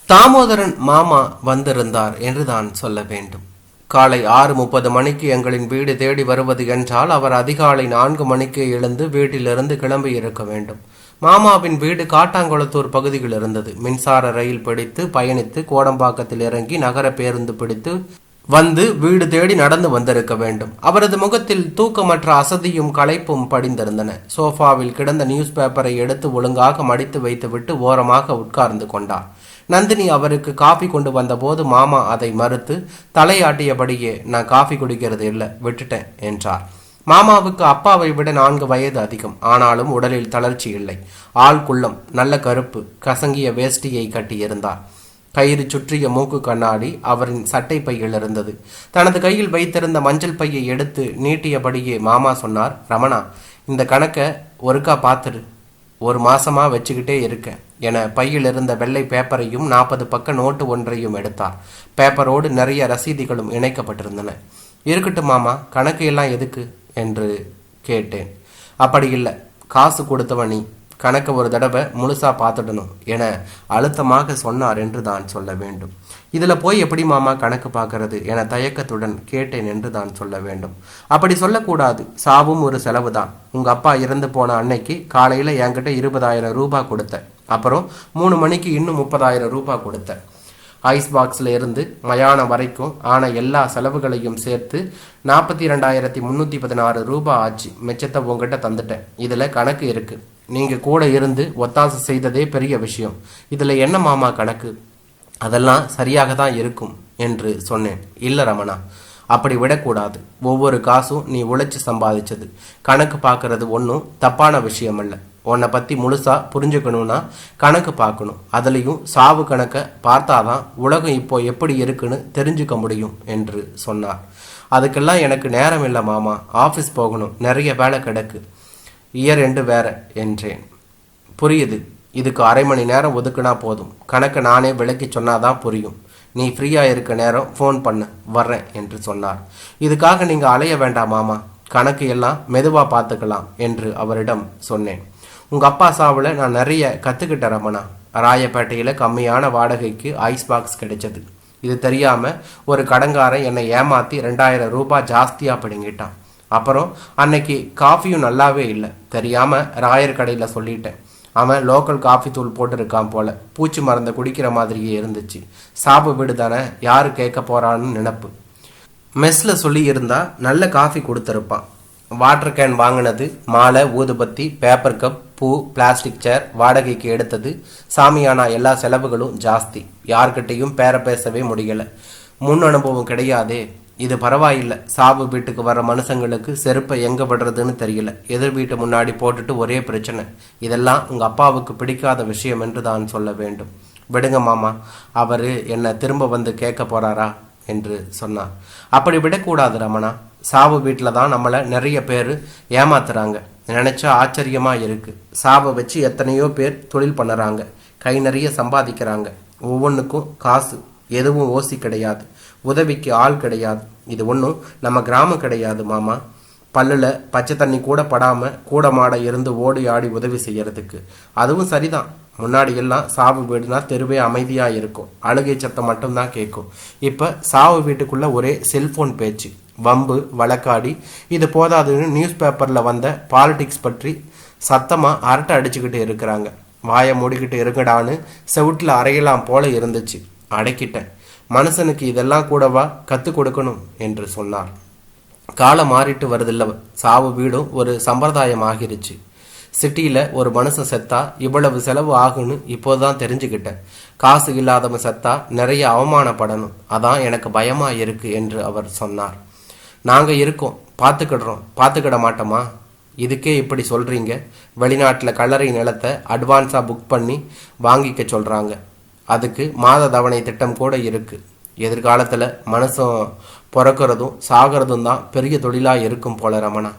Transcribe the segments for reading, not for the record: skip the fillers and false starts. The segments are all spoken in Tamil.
தாமோதரன் மாமா வந்திருந்தார் என்று தான் சொல்ல வேண்டும். காலை 6:30 மணிக்கு எங்களின் வீடு தேடி வருவது என்றால் அவர் அதிகாலை 4 மணிக்கு எழுந்து வீட்டிலிருந்து கிளம்பி இருக்க வேண்டும். மாமாவின் வீடு காட்டாங்குளத்தூர் பகுதியில் இருந்தது. மின்சார ரயில் பிடித்து பயணித்து கோடம்பாக்கத்தில் இறங்கி நகர பேருந்து பிடித்து வந்து வீடு தேடி நடந்து வந்திருக்க வேண்டும். அவரது முகத்தில் தூக்கமற்ற அசதியும் களைப்பும் படிந்திருந்தன. சோஃபாவில் கிடந்த நியூஸ் பேப்பரை எடுத்து ஒழுங்காக மடித்து வைத்துவிட்டு ஓரமாக உட்கார்ந்து கொண்டார். நந்தினி அவருக்கு காஃபி கொண்டு வந்தபோது மாமா அதை மறுத்து தலையாட்டியபடியே நான் காஃபி குடிக்கிறது இல்லை, விட்டுட்டேன் என்றார். மாமாவுக்கு அப்பாவை விட 4 வயது அதிகம். ஆனாலும் உடலில் தளர்ச்சி இல்லை. ஆள் குள்ளம், நல்ல கருப்பு, கசங்கிய வேஷ்டியை கட்டியிருந்தார். கயிறு சுற்றிய மூக்கு கண்ணாடி அவரின் சட்டை பையில் இருந்தது. தனது கையில் வைத்திருந்த மஞ்சள் பையை எடுத்து நீட்டியபடியே மாமா சொன்னார், ரமணா, இந்த கணக்கை ஒருக்கா பார்த்துடு, 1 மாசமா வச்சுக்கிட்டே இருக்க என பையில் இருந்த வெள்ளை பேப்பரையும் 40 பக்க நோட்டு ஒன்றையும் எடுத்தார். பேப்பரோடு நிறைய ரசீதிகளும் இணைக்கப்பட்டிருந்தன. இருக்கட்டும் மாமா, கணக்கு எல்லாம் எதுக்கு என்று கேட்டேன். அப்படி இல்லை, காசு கொடுத்தவன் நீ, கணக்கு ஒரு தடவை முழுசா பார்த்துடணும் என அழுத்தமாக சொன்னார் என்று தான் சொல்ல வேண்டும். இதில் போய் எப்படி மாமா கணக்கு பார்க்கறது என தயக்கத்துடன் கேட்டேன் என்று தான் சொல்ல வேண்டும். அப்படி சொல்லக்கூடாது, சாவும் ஒரு செலவு தான். உங்கள் அப்பா இறந்து போன அன்னைக்கு காலையில் என்கிட்ட 20,000 ரூபாய் கொடுத்த, அப்புறம் 3 மணிக்கு இன்னும் 30,000 ரூபாய் கொடுத்த. ஐஸ் பாக்ஸில் இருந்து மயானம் வரைக்கும் ஆன எல்லா செலவுகளையும் சேர்த்து 42,316 ரூபாய் ஆச்சு. மிச்சத்தை உங்ககிட்ட தந்துட்டேன். இதில் கணக்கு இருக்கு. நீங்கள் கூட இருந்து ஒத்தாசை செய்ததே பெரிய விஷயம். இதில் என்ன மாமா கணக்கு? அதெல்லாம் சரியாக தான் இருக்கும் என்று சொன்னேன். இல்லை ரமணா, அப்படி விடக்கூடாது. ஒவ்வொரு காசும் நீ உழைச்சி சம்பாதிச்சது. கணக்கு பார்க்கறது ஒன்றும் தப்பான விஷயம் அல்ல. உன்னை பற்றி முழுசாக புரிஞ்சுக்கணும்னா கணக்கு பார்க்கணும். அதுலேயும் சாவு கணக்கை பார்த்தாதான் உலகம் இப்போ எப்படி இருக்குன்னு தெரிஞ்சுக்க முடியும் என்று சொன்னார். அதுக்கெல்லாம் எனக்கு நேரம் இல்லை மாமா, ஆஃபீஸ் போகணும், நிறைய வேலை கிடக்கு, இயர் எண்டு வேற என்றேன். புரியுது, இதுக்கு 1/2 மணி நேரம் ஒதுக்குனா போதும். கணக்கை நானே விளக்கி சொன்னாதான் புரியும். நீ ஃப்ரீயாக இருக்க நேரம் ஃபோன் பண்ணு, வர்றேன் என்று சொன்னார். இதுக்காக நீங்கள் அலைய வேண்டாம் மாமா, கணக்கு எல்லாம் மெதுவாக பார்த்துக்கலாம் என்று அவரிடம் சொன்னேன். உங்கள் அப்பா சாவில் நான் நிறைய கற்றுக்கிட்டேன் ரமணா. ராயப்பேட்டையில் கம்மியான வாடகைக்கு ஐஸ் பாக்ஸ் கிடைச்சது. இது தெரியாமல் ஒரு கடங்காரன் என்னை ஏமாற்றி 2,000 ரூபாய் ஜாஸ்தியாக பிடுங்கிட்டான். அப்புறம் அன்னைக்கு காஃபியும் நல்லாவே இல்லை. தெரியாமல் ராயர் கடையில் சொல்லிட்டேன். அவன் லோக்கல் காஃபி தூள் போட்டிருக்கான் போல. பூச்சி மருந்தை குடிக்கிற மாதிரியே இருந்துச்சு. சாப்பு வீடு தானே, யாரு கேட்க போறான்னு நினப்பு. மெஸ்ஸில் சொல்லி இருந்தா நல்ல காஃபி கொடுத்துருப்பான். வாட்டர் கேன் வாங்கினது, மாலை, ஊதுபத்தி, பேப்பர் கப், பூ, பிளாஸ்டிக் சேர், வாடகைக்கு எடுத்தது, சாமியானா எல்லா செலவுகளும் ஜாஸ்தி. யார்கிட்டையும் பேசவே முடியலை. முன் அனுபவம் கிடையாதே. இது பரவாயில்லை. சாவு வீட்டுக்கு வர மனுஷங்களுக்கு செருப்பை எங்கே விடுறதுன்னு தெரியல. எதிர் வீட்டு முன்னாடி போட்டுட்டு ஒரே பிரச்சனை. இதெல்லாம் உங்கள் அப்பாவுக்கு பிடிக்காத விஷயம் என்று தான் சொல்ல வேண்டும். விடுங்க மாமா, அவர் என்னை திரும்ப வந்து கேட்க போறாரா என்று சொன்னார். அப்படி விடக்கூடாது ரமணா. சாவு வீட்டில் தான் நம்மளை நிறைய பேர் ஏமாத்துறாங்க. நினைச்சா ஆச்சரியமா இருக்கு. சாவை வச்சு எத்தனையோ பேர் தொழில் பண்ணுறாங்க, கை நிறைய சம்பாதிக்கிறாங்க. ஒவ்வொன்றுக்கும் காசு, எதுவும் ஓசி கிடையாது, உதவிக்கு ஆள் கிடையாது. இது ஒன்றும் நம்ம கிராமம் கிடையாது மாமா. பல்லில் பச்சை தண்ணி கூட படாமல் கூட மாட இருந்து ஓடி ஆடி உதவி செய்யறதுக்கு. அதுவும் சரிதான். முன்னாடி எல்லாம் சாவு வீடுனா தெருவே அமைதியாக இருக்கும், அழுகை சத்தம் மட்டும்தான் கேட்கும். இப்போ சாவு வீட்டுக்குள்ளே ஒரே செல்ஃபோன் பேச்சு, வம்பு, வழக்காடி. இது போதாதுன்னு நியூஸ் பேப்பரில் வந்த பாலிடிக்ஸ் பற்றி சத்தமாக அரட்டை அடிச்சுக்கிட்டு இருக்கிறாங்க. வாயை மூடிக்கிட்டு இருங்கடான்னு செவுட்டில் அறையலாம் போல இருந்துச்சு. அடக்கிட்டேன். மனுஷனுக்கு இதெல்லாம் கூடவா கற்றுக் கொடுக்கணும் என்று சொன்னார். காலம் மாறிட்டு வருதில்ல, சாவு வீடும் ஒரு சம்பிரதாயம் ஆகிருச்சு. சிட்டியில் ஒரு மனுஷன் செத்தா இவ்வளவு செலவு ஆகுன்னு இப்போதான் தெரிஞ்சுக்கிட்டேன். காசு இல்லாதவன் செத்தா நிறைய அவமானப்படணும். அதான் எனக்கு பயமா இருக்கு என்று அவர் சொன்னார். நாங்கள் இருக்கோம், பார்த்துக்கிட மாட்டோமா? இதுக்கே இப்படி சொல்றீங்க? வெளிநாட்டில் கல்லறை நிலத்தை அட்வான்ஸாக புக் பண்ணி வாங்கிக்க சொல்கிறாங்க. அதுக்கு மாத தவணை திட்டம் கூட இருக்கு. எதிர்காலத்தில் மனுஷன் பிறக்கிறதும் சாகிறதும் தான் பெரிய தொழிலாக இருக்கும் போல ரமணா.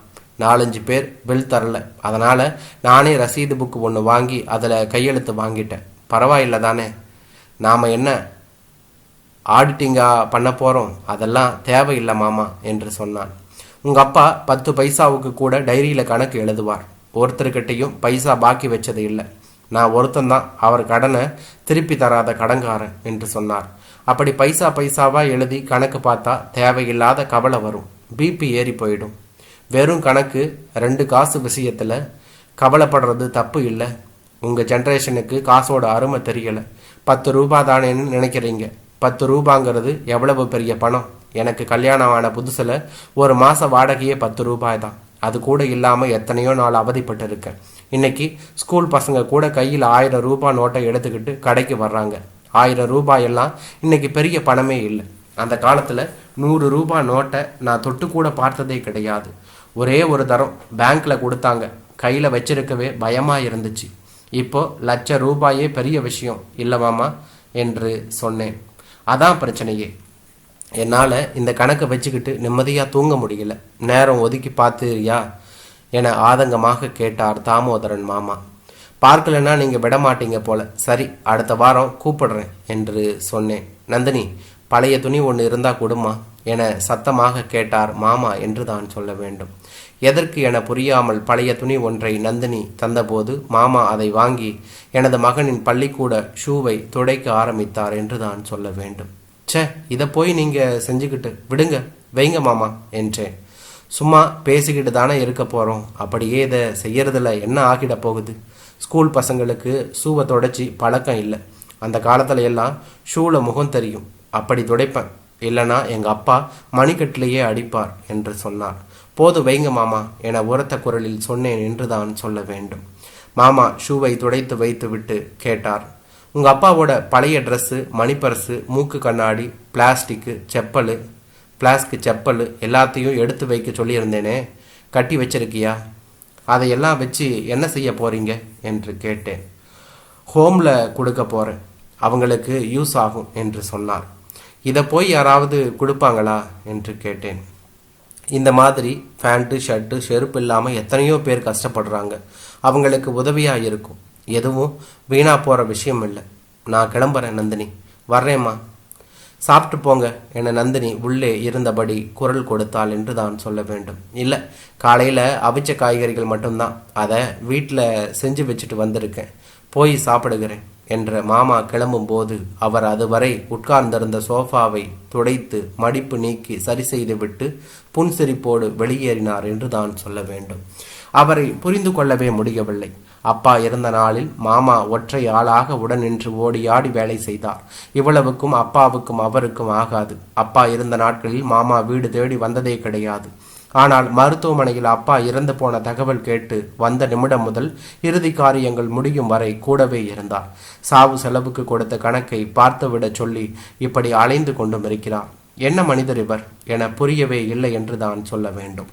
4-5 பேர் பில் தரல, அதனால் நானே ரசீது புக்கு ஒன்று வாங்கி அதில் கையெழுத்து வாங்கிட்டேன். பரவாயில்லை தானே? நாம் என்ன ஆடிட்டிங்காக பண்ண போகிறோம்? அதெல்லாம் தேவையில்லை மாமா என்று சொன்னான். உங்கள் அப்பா 10 பைசாவுக்கு கூட டைரியில் கணக்கு எழுதுவார். ஒருத்தர்கிட்டையும் பைசா பாக்கி வச்சது இல்லை. நான் ஒருத்தந்தான் அவர் கடனை திருப்பி தராத கடன்காரன் என்று சொன்னார். அப்படி பைசா பைசாவா எழுதி கணக்கு பார்த்தா தேவையில்லாத கவலை வரும், பிபி ஏறி போயிடும். வெறும் கணக்கு 2 காசு விஷயத்தில் கவலைப்படுறது தப்பு இல்லை. உங்கள் ஜென்ரேஷனுக்கு காசோட அருமை தெரியலை. 10 ரூபா தானேன்னு நினைக்கிறீங்க. 10 ரூபாங்கிறது எவ்வளவு பெரிய பணம். எனக்கு கல்யாணம் ஆன புதுசில் ஒரு மாத வாடகையே 10 ரூபாய் தான். அது கூட இல்லாமல் எத்தனையோ நாள் அவதிப்பட்டு இருக்கேன். இன்னைக்கு ஸ்கூல் பசங்க கூட கையில் 1000 ரூபாய் நோட்டை எடுத்துக்கிட்டு கடைக்கு வர்றாங்க. 1000 ரூபாயெல்லாம் இன்னைக்கு பெரிய பணமே இல்லை. அந்த காலத்தில் 100 ரூபாய் நோட்டை நான் தொட்டு கூட பார்த்ததே கிடையாது. ஒரே ஒரு தரம் பேங்க்கில் கொடுத்தாங்க. கையில் வச்சிருக்கவே பயமாக இருந்துச்சு. இப்போ லட்ச ரூபாயே பெரிய விஷயம் இல்லை மாமா என்று சொன்னேன். அதான் பிரச்சனையே. என்னால் இந்த கணக்கை வச்சுக்கிட்டு நிம்மதியாக தூங்க முடியல. நேரம் ஒதுக்கி பார்த்துறியா என ஆதங்கமாக கேட்டார் தாமோதரன் மாமா. பார்க்கலன்னா நீங்கள் விட மாட்டீங்க போல. சரி, அடுத்த வாரம் கூப்பிடுறேன் என்று சொன்னேன். நந்தினி, பழைய துணி ஒன்று இருந்தால் கொடுமா என சத்தமாக கேட்டார் மாமா என்று தான் சொல்ல வேண்டும். எதற்கு என புரியாமல் பழைய துணி ஒன்றை நந்தினி தந்தபோது மாமா அதை வாங்கி எனது மகனின் பள்ளிக்கூட ஷூவை துடைக்க ஆரம்பித்தார் என்று தான் சொல்ல வேண்டும். ச்சே, இதை போய் நீங்கள் செஞ்சுக்கிட்டு விடுங்க, வைங்க மாமா என்றேன். சும்மா பேசிக்கிட்டு தானே இருக்க போகிறோம். அப்படியே இதை செய்யறதுல என்ன ஆகிட போகுது? ஸ்கூல் பசங்களுக்கு ஷூவை துடைச்சி பழக்கம் இல்லை. அந்த காலத்துல எல்லாம் ஷூவில் முகம் தெரியும், அப்படி துடைப்பேன். இல்லைனா எங்கள் அப்பா மணிக்கட்டிலேயே அடிப்பார் என்று சொன்னார். போது வைங்க மாமா என உரத்த குரலில் சொன்னேன் என்று தான் சொல்ல வேண்டும். மாமா ஷூவை துடைத்து வைத்து விட்டு கேட்டார், உங்கள் அப்பாவோட பழைய ட்ரெஸ்ஸு, மணிப்பர்ஸு, மூக்கு கண்ணாடி, பிளாஸ்டிக் செப்பல் எல்லாத்தையும் எடுத்து வைக்க சொல்லியிருந்தேனே, கட்டி வச்சிருக்கியா? அதையெல்லாம் வச்சு என்ன செய்ய போகிறீங்க என்று கேட்டேன். ஹோமில் கொடுக்க போகிறேன், அவங்களுக்கு யூஸ் ஆகும் என்று சொன்னார். இதை போய் யாராவது கொடுப்பாங்களா என்று கேட்டேன். இந்த மாதிரி பேண்ட்டு ஷர்ட்டு செருப்பு இல்லாமல் எத்தனையோ பேர் கஷ்டப்படுறாங்க. அவங்களுக்கு உதவியாக இருக்கும். எதுவும் வீணாக போகிற விஷயம் இல்லை. நான் கிளம்புறேன் நந்தினி, வர்றேம்மா. சாப்பிட்டு போங்க என நந்தினி உள்ளே இருந்தபடி குரல் கொடுத்தாள் என்று தான் சொல்ல வேண்டும். இல்லை, காலையில் அவிச்ச காய்கறிகள் மட்டும்தான், அதை வீட்டில் செஞ்சு வச்சுட்டு வந்திருக்கேன், போய் சாப்பிடுகிறேன் என்ற மாமா கிளம்பும் போது அவர் அதுவரை உட்கார்ந்திருந்த சோஃபாவை துடைத்து மடிப்பு நீக்கி சரி செய்துவிட்டு புன்சிரிப்போடு வெளியேறினார் என்று தான் சொல்ல வேண்டும். அவரை புரிந்து கொள்ளவே முடியவில்லை. அப்பா இருந்த நாளில் மாமா ஒற்றை ஆளாக உடன் நின்று ஓடியாடி வேலை செய்தார். இவ்வளவுக்கும் அப்பாவுக்கும் அவருக்கும் ஆகாது. அப்பா இருந்த நாட்களில் மாமா வீடு தேடி வந்ததே கிடையாது. ஆனால் மருத்துவமனையில் அப்பா இறந்து போன தகவல் கேட்டு வந்த நிமிடம் முதல் இறுதி காரியங்கள் முடியும் வரை கூடவே இருந்தார். சாவு செலவுக்கு கொடுத்த கணக்கை பார்த்துவிட சொல்லி இப்படி அலைந்து கொண்டும் இருக்கிறார். என்ன மனிதர் இவர் என புரியவே இல்லை என்று தான் சொல்ல வேண்டும்.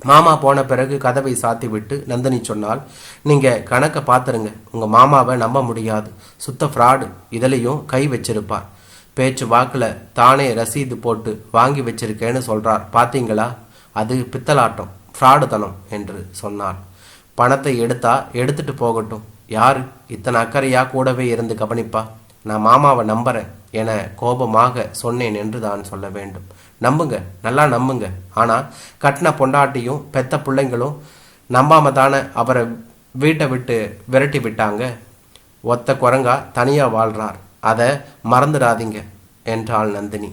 மாமா போன பிறகு கதவை சாத்திவிட்டு நந்தினி சொன்னால், நீங்கள் கணக்கை பார்த்துருங்க, உங்கள் மாமாவை நம்ப முடியாது, சுத்த ஃப்ராடு, இதிலையும் கை வச்சிருப்பார். பேச்சு வாக்கில் தானே ரசீது போட்டு வாங்கி வச்சிருக்கேன்னு சொல்கிறார், பார்த்தீங்களா? அது பித்தலாட்டம், ஃப்ராடுத்தனம் என்று சொன்னார். பணத்தை எடுத்துட்டு போகட்டும், யாரு இத்தனை அக்கறையாக கூடவே இருந்து கவனிப்பா? நான் மாமாவை நம்புறேன் என கோபமாக சொன்னேன் என்று தான் சொல்ல வேண்டும். நம்புங்க, நல்லா நம்புங்க. ஆனால் கட்டின பொண்டாட்டியும் பெத்த பிள்ளைங்களும் நம்பாம தானே அவரை வீட்டை விட்டு விரட்டி விட்டாங்க. ஒத்த குரங்கா தனியாக வாழ்கிறார், அதை மறந்துடாதீங்க என்றாள் நந்தினி.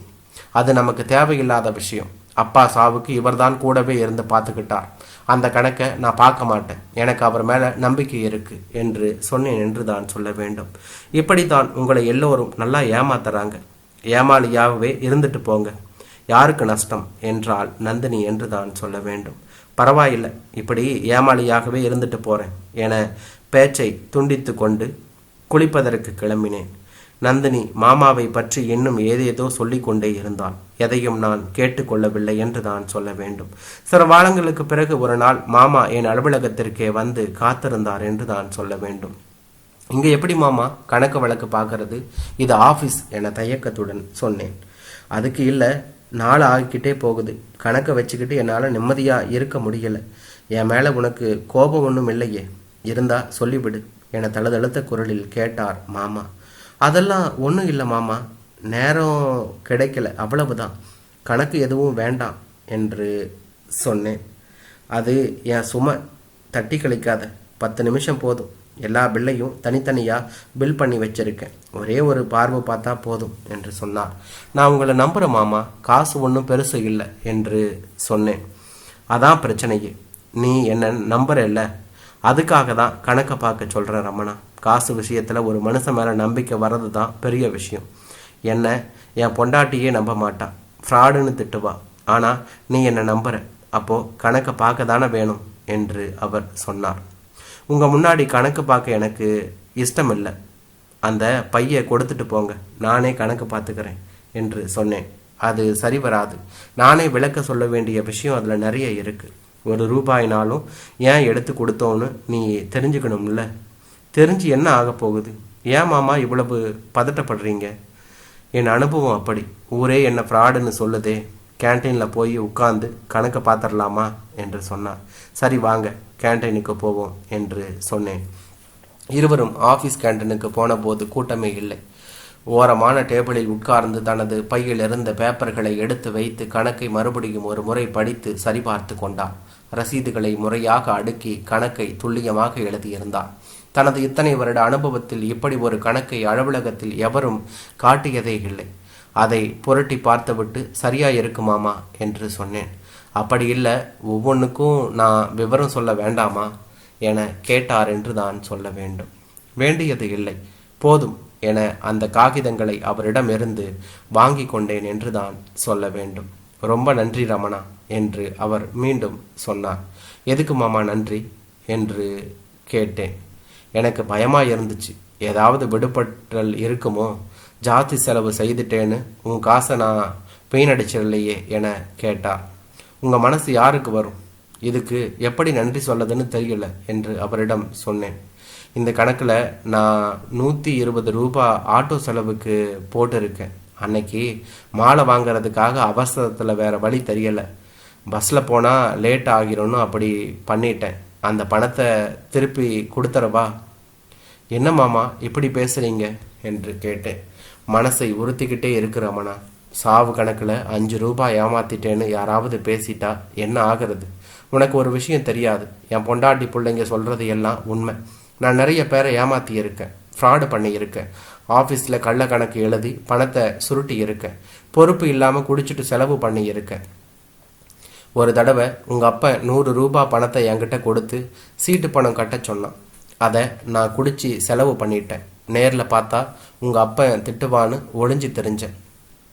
அது நமக்கு தேவையில்லாத விஷயம். அப்பா சாவுக்கு இவர்தான் கூடவே இருந்து பார்த்துக்கிட்டார். அந்த கணக்கை நான் பார்க்க மாட்டேன், எனக்கு அவர் மேலே நம்பிக்கை இருக்கு என்று சொன்னேன் என்று தான் சொல்ல வேண்டும். இப்படித்தான் உங்களை எல்லோரும் நல்லா ஏமாத்துறாங்க. ஏமாளியாகவே இருந்துட்டு போங்க, யாருக்கு நஷ்டம் என்றால் நந்தினி என்று தான் சொல்ல வேண்டும். பரவாயில்லை, இப்படி ஏமாளியாகவே இருந்துட்டு போகிறேன் என பேச்சை துண்டித்து கொண்டு குளிப்பதற்கு கிளம்பினேன். நந்தினி மாமாவை பற்றி இன்னும் ஏதேதோ சொல்லிக்கொண்டே இருந்தாள். எதையும் நான் கேட்டுக்கொள்ளவில்லை என்று தான் சொல்ல வேண்டும். சில வாரங்களுக்கு பிறகு ஒரு நாள் மாமா என் அலுவலகத்திற்கே வந்து காத்திருந்தார் என்று தான் சொல்ல வேண்டும். இங்கே எப்படி மாமா கணக்கு வழக்கு பார்க்கறது? இது ஆஃபீஸ் என தயக்கத்துடன் சொன்னேன். அதுக்கு இல்லை, நாள் ஆகிக்கிட்டே போகுது, கணக்கை வச்சுக்கிட்டு என்னால் நிம்மதியாக இருக்க முடியலை. என் மேலே உனக்கு கோபம் ஒன்றும் இல்லையே? இருந்தா சொல்லிவிடு என தழுதழுத்த குரலில் கேட்டார் மாமா. அதெல்லாம் ஒன்றும் இல்லை மாமா, நேரம் கிடைக்கல, அவ்வளவுதான், கணக்கு எதுவும் வேண்டாம் என்று சொன்னேன். அது என் சுமை, தட்டி கழிக்காத, 10 நிமிஷம் போதும், எல்லா பில்லையும் தனித்தனியாக பில் பண்ணி வச்சிருக்கேன். ஒரே ஒரு பார்வை பார்த்தா போதும் என்று சொன்னார். நான் உங்களை நம்புகிறேன் மாமா, காசு ஒன்றும் பெருசு இல்லை என்று சொன்னேன். அதான் பிரச்சனையே, நீ என்ன நம்புற இல்லை, அதுக்காக தான் கணக்கை பார்க்க சொல்கிறேன் ரமணா. காசு விஷயத்தில் ஒரு மனுஷன் மேலே நம்பிக்கை வர்றது தான் பெரிய விஷயம். என்ன என் பொண்டாட்டியே நம்ப மாட்டான், ஃப்ராடுன்னு திட்டுவா. ஆனால் நீ என்னை நம்புற, அப்போது கணக்கை பார்க்க தானே வேணும் என்று அவர் சொன்னார். உங்கள் முன்னாடி கணக்கு பார்க்க எனக்கு இஷ்டம் இல்லை, அந்த பையை கொடுத்துட்டு போங்க, நானே கணக்கு பார்த்துக்கிறேன் என்று சொன்னேன். அது சரி வராது, நானே விளக்க சொல்ல வேண்டிய விஷயம் அதில் நிறைய இருக்குது. ₹1 ஏன் எடுத்து கொடுத்தோன்னு நீ தெரிஞ்சுக்கணும்ல. தெரிஞ்சு என்ன ஆக போகுது? ஏன் மாமா இவ்வளவு பதட்டப்படுறீங்க? என் அனுபவம் அப்படி. ஊரே என்ன ஃப்ராடுன்னு சொல்லுதே. கேன்டீனில் போய் உட்கார்ந்து கணக்கை பார்த்துடலாமா என்று சொன்னார். சரி வாங்க, கேன்டீனுக்கு போவோம் என்று சொன்னேன். இருவரும் ஆஃபீஸ் கேன்டீனுக்கு போன போது கூட்டமே இல்லை. ஓரமான டேபிளில் உட்கார்ந்து தனது பையில் இருந்த பேப்பர்களை எடுத்து வைத்து கணக்கை மறுபடியும் ஒரு முறை படித்து சரிபார்த்து கொண்டார். ரசீதுகளை முறையாக அடுக்கி கணக்கை துல்லியமாக எழுதியிருந்தார். தனது இத்தனை வருட அனுபவத்தில் இப்படி ஒரு கணக்கை அலுவலகத்தில் எவரும் காட்டியதே இல்லை. அதை புரட்டி பார்த்துவிட்டு சரியா இருக்குமாமா என்று சொன்னேன். அப்படி இல்லை, ஒவ்வொன்றுக்கும் நான் விவரம் சொல்ல வேண்டாமா என கேட்டார் என்று தான் சொல்ல வேண்டும். வேண்டியது இல்லை, போதும் என அந்த காகிதங்களை அவரிடமிருந்து வாங்கி கொண்டேன் என்று தான் சொல்ல வேண்டும். ரொம்ப நன்றி ரமணா என்று அவர் மீண்டும் சொன்னார். எதுக்கு மாமா நன்றி என்று கேட்டேன். எனக்கு பயமாக இருந்துச்சு, ஏதாவது விடுபட்டல் இருக்குமோ, ஜாஸ்தி செலவு செய்துட்டேன்னு உன் காசை நான் வீணடிச்சிடலையே என கேட்டார். உங்கள் மனசு யாருக்கு வரும்? இதுக்கு எப்படி நன்றி சொல்லதுன்னு தெரியல என்று அவரிடம் சொன்னேன். இந்த கணக்கில் நான் ₹120 ஆட்டோ செலவுக்கு போட்டிருக்கேன். அன்னைக்கு மாலை வாங்கிறதுக்காக அவசரத்தில் வேறு வழி தெரியலை. பஸ்ஸில் போனால் லேட் ஆகிரும்னு அப்படி பண்ணிட்டேன். அந்த பணத்தை திருப்பி கொடுத்துறவா? என்ன மாமா இப்படி பேசுகிறீங்க என்று கேட்டேன். மனசை உறுத்திக்கிட்டே இருக்கிறோமண்ணா. சாவு கணக்கில் ₹5 ஏமாத்திட்டேன்னு யாராவது பேசிட்டா என்ன ஆகிறது? உனக்கு ஒரு விஷயம் தெரியாது, என் பொண்டாட்டி பிள்ளைங்க சொல்கிறது எல்லாம் உண்மை. நான் நிறைய பேரை ஏமாற்றி இருக்கேன், ஃப்ராடு பண்ணியிருக்கேன், ஆஃபீஸில் கள்ள கணக்கு எழுதி பணத்தை சுருட்டி இருக்கேன், பொறுப்பு இல்லாமல் குடிச்சிட்டு செலவு பண்ணியிருக்கேன். ஒரு தடவை உங்கள் அப்பா ₹100 பணத்தை என்கிட்ட கொடுத்து சீட்டு பணம் கட்ட சொன்னான். அதை நான் குடிச்சு செலவு பண்ணிட்டேன். நேரில் பார்த்தா உங்கள் அப்பா திட்டுவான்னு ஒளிஞ்சு தெரிஞ்சேன்.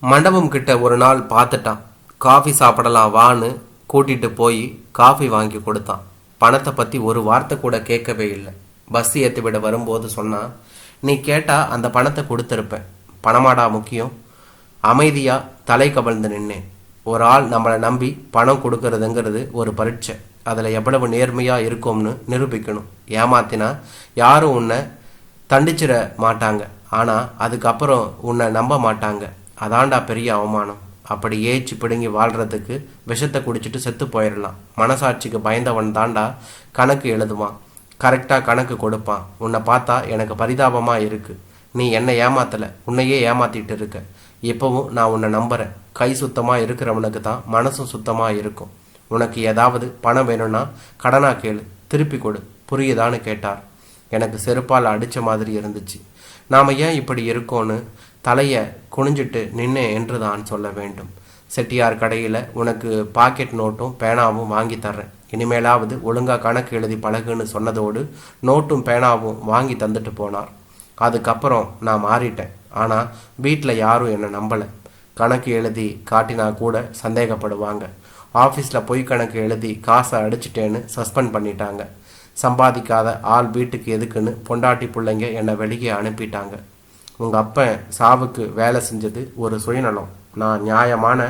மண்டபம் கிட்ட ஒரு நாள் பார்த்துட்டான். காஃபி சாப்பிடலாம் வான்னு கூட்டிகிட்டு போய் காஃபி வாங்கி கொடுத்தான். பணத்தை பற்றி ஒரு வார்த்தை கூட கேட்கவே இல்லை. பஸ் ஏற்றி விட வரும்போது சொன்னான், நீ கேட்டால் அந்த பணத்தை கொடுத்துருப்பேன், பணமாடா முக்கியம். அமைதியாக தலை கவிழ்ந்து நின்னேன். ஒரு ஆள் நம்மளை நம்பி பணம் கொடுக்கறதுங்கிறது ஒரு பரீட்சை. அதில் எவ்வளவு நேர்மையாக இருக்கும்னு நிரூபிக்கணும். ஏமாத்தினா யாரும் உன்னை தண்டிச்சிட மாட்டாங்க, ஆனால் அதுக்கப்புறம் உன்னை நம்ப மாட்டாங்க. அதாண்டா பெரிய அவமானம். அப்படி ஏச்சு பிடுங்கி வாழ்கிறதுக்கு விஷத்தை குடிச்சிட்டு செத்து போயிடலாம். மனசாட்சிக்கு பயந்தவன் தாண்டா கணக்கு எழுதுவான், கரெக்டாக கணக்கு கொடுப்பான். உன்னை பார்த்தா எனக்கு பரிதாபமாக இருக்குது. நீ என்னை ஏமாத்தலை, உன்னையே ஏமாத்திட்டு இருக்க. இப்போவும் நான் உன்னை நம்புகிறேன். கை சுத்தமாக இருக்கிறவனுக்கு தான் மனசும் சுத்தமாக இருக்கும். உனக்கு ஏதாவது பணம் வேணும்னா கடனாக கேளு, திருப்பி கொடு, புரியுதான்னு கேட்டார். எனக்கு செருப்பால் அடித்த மாதிரி இருந்துச்சு. நாம் ஏன் இப்படி இருக்கோன்னு தலையை குனிஞ்சிட்டு நின்னேன் என்று தான் சொல்ல வேண்டும். செட்டியார் கடையில் உனக்கு பாக்கெட் நோட்டும் பேனாவும் வாங்கி தர்றேன், இனிமேலாவது ஒழுங்காக கணக்கு எழுதி பழகுன்னு சொன்னதோடு நோட்டும் பேனாவும் வாங்கி தந்துட்டு போனார். அதுக்கப்புறம் நான் மாறிட்டேன். ஆனால் வீட்டில் யாரும் என்னை நம்பலை. கணக்கு எழுதி காட்டினா கூட சந்தேகப்படுவாங்க. ஆஃபீஸில் பொய் கணக்கு எழுதி காசை அடிச்சிட்டேன்னு சஸ்பெண்ட் பண்ணிட்டாங்க. சம்பாதிக்காத ஆள் வீட்டுக்கு எதுக்குன்னு பொண்டாட்டி பிள்ளைங்க என்னை வெளியே அனுப்பிட்டாங்க. உங்கள் அப்பன் சாவுக்கு வேலை செஞ்சது ஒரு சுயநலம், நான் நியாயமான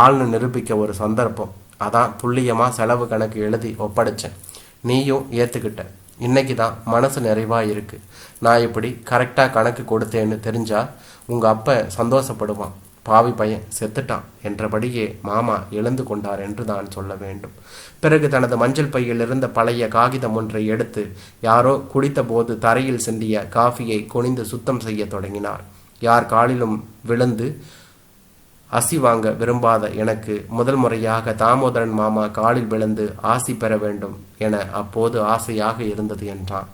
ஆள்னு நிரூபிக்க ஒரு சந்தர்ப்பம். அதான் துல்லியமாக செலவு கணக்கு எழுதி ஒப்படைச்சேன். நீயும் ஏற்றுக்கிட்ட. இன்னைக்கு தான் மனசு நிறைவாக இருக்குது. நான் இப்படி கரெக்டாக கணக்கு கொடுத்தேன்னு தெரிஞ்சா உங்கள் அப்பா சந்தோஷப்படுவான். பாவி பையன் செத்துட்டான் என்றபடியே மாமா எழுந்து கொண்டார் என்று தான் சொல்ல வேண்டும். பிறகு தனது மஞ்சள் பையில் இருந்த பழைய காகிதம் ஒன்றை எடுத்து யாரோ குடித்த போது தரையில் சிந்திய காஃபியை குனிந்து சுத்தம் செய்ய தொடங்கினார். யார் காலிலும் விழுந்து அசி வாங்க விரும்பாத எனக்கு முதல் முறையாக தாமோதரன் மாமா காலில் விழுந்து ஆசி பெற வேண்டும் என அப்போது ஆசையாக இருந்தது என்றான்.